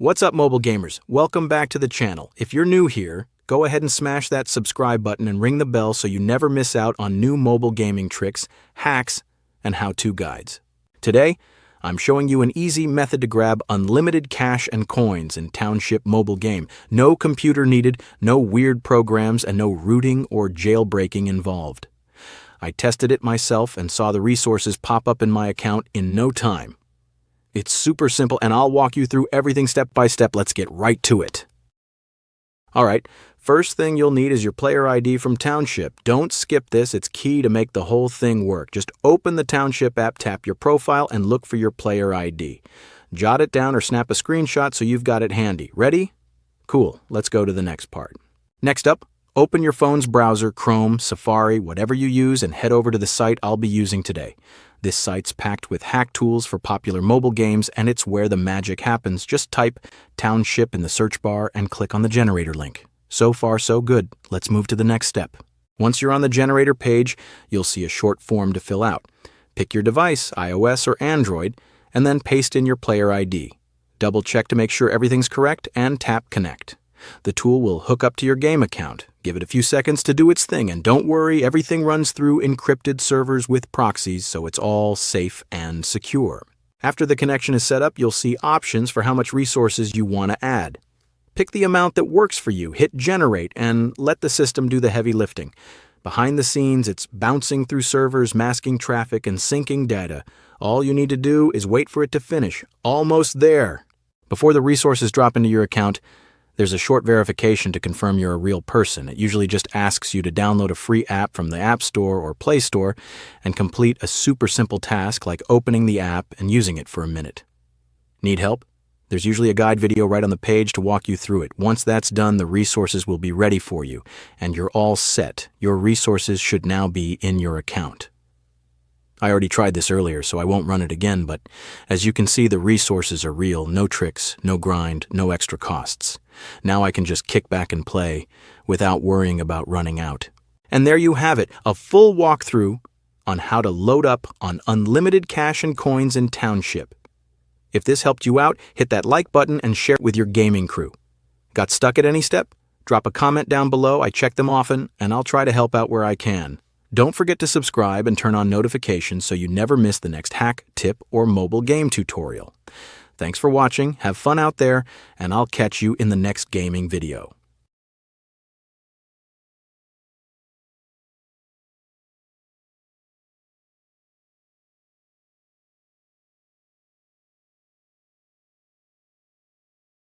What's up, mobile gamers? Welcome back to the channel. If you're new here, go ahead and smash that subscribe button and ring the bell so you never miss out on new mobile gaming tricks, hacks, and how-to guides. Today, I'm showing you an easy method to grab unlimited cash and coins in Township mobile game. No computer needed, no weird programs, and no rooting or jailbreaking involved. I tested it myself and saw the resources pop up in my account in no time. It's super simple, and I'll walk you through everything step by step. Let's get right to it. Alright, first thing you'll need is your player ID from Township. Don't skip this, it's key to make the whole thing work. Just open the Township app, tap your profile, and look for your player ID. Jot it down or snap a screenshot so you've got it handy. Ready? Cool, let's go to the next part. Next up, open your phone's browser, Chrome, Safari, whatever you use, and head over to the site I'll be using today. This site's packed with hack tools for popular mobile games, and it's where the magic happens. Just type Township in the search bar and click on the generator link. So far, so good. Let's move to the next step. Once you're on the generator page, you'll see a short form to fill out. Pick your device, iOS or Android, and then paste in your player ID. Double check to make sure everything's correct and tap Connect. The tool will hook up to your game account. Give it a few seconds to do its thing, and don't worry, everything runs through encrypted servers with proxies, so it's all safe and secure. After the connection is set up, you'll see options for how much resources you want to add. Pick the amount that works for you, hit Generate, and let the system do the heavy lifting. Behind the scenes, it's bouncing through servers, masking traffic, and syncing data. All you need to do is wait for it to finish. Almost there. Before the resources drop into your account, there's a short verification to confirm you're a real person. It usually just asks you to download a free app from the App Store or Play Store and complete a super simple task like opening the app and using it for a minute. Need help? There's usually a guide video right on the page to walk you through it. Once that's done, the resources will be ready for you, and you're all set. Your resources should now be in your account. I already tried this earlier, so I won't run it again, but as you can see, the resources are real. No tricks, no grind, no extra costs. Now I can just kick back and play without worrying about running out. And there you have it, a full walkthrough on how to load up on unlimited cash and coins in Township. If this helped you out, hit that like button and share it with your gaming crew. Got stuck at any step? Drop a comment down below. I check them often, and I'll try to help out where I can. Don't forget to subscribe and turn on notifications so you never miss the next hack, tip, or mobile game tutorial. Thanks for watching, have fun out there, and I'll catch you in the next gaming video.